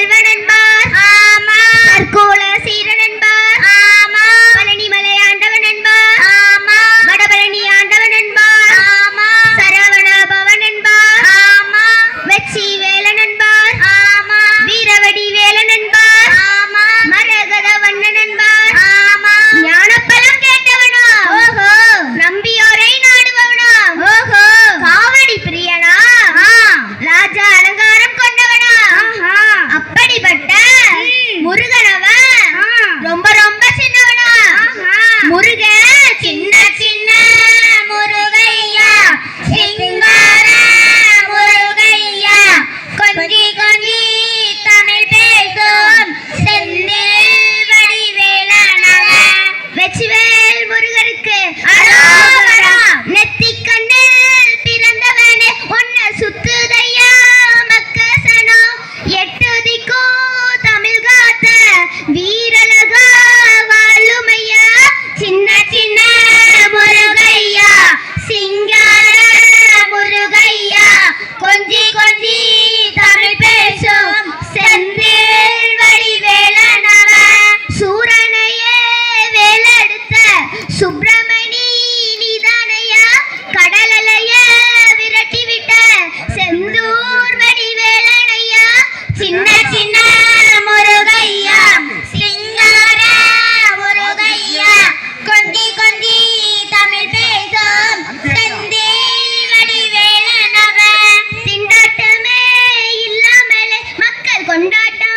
செல்வன் என்பார். ஆமா. கற்கோல சீரன் என்பார். ஆமா. பழனிமலை ஆண்டவன் என்பார். ஆமா. வடபழனி ஆண்டவன் என்பார். ஆமா. சரவண பவன் என்பார். ஆமா. வெச்சி வேலன் என்பார். ஆமா. வீரவடி வேலன் என்பார். ஆமா. மரகத வண்ணன் என்பார். ஆமா. ஞானப்பழம் கேட்டவனா. ஓஹோ. நம்பியோரை நாடுபவனா. ஓஹோ. காவடி பிரியனா. ராஜா அலங்காரம் கொண்டவனா. அப்படிப்பட்ட முருகனவன் ரொம்ப ரொம்ப சின்னவனா. முருக சின்ன சின்ன முருகையா, சிங்கார முருகையா, கொஞ்சி கொஞ்சி தமிழ் பேசும் செந்தில் வடிவேலனவன். வெற்றிவேல் முருகருக்கு அரோகரா. நெத்திக் கண்ணில் பிறந்தவனே உன்னை சுத்துதையா மக்கசனம். எட்டு திக்கோ தமிழ் காத்த வீரலகா வாழுமையா. சின்ன சின்ன முருகையா, சிங்கார முருகையா, கொஞ்சி கொஞ்சி தமிழ் பேசும் செந்தில் வடிவேலனவன். சூரனையே வேலெடுத்த சுப்பிரமணி நீதானையா, கடலைய விரட்டிவிட்ட செந்தூர் வடிவேலனையா. சின்ன சின்ன முருகையா, சிங்கார முருகையா, கொஞ்சி கொஞ்சி தமிழ் பேசும் செந்தில் வடிவேலனவன். திண்டாட்டமே இல்லாமலே மக்கள் கொண்டாட்டம்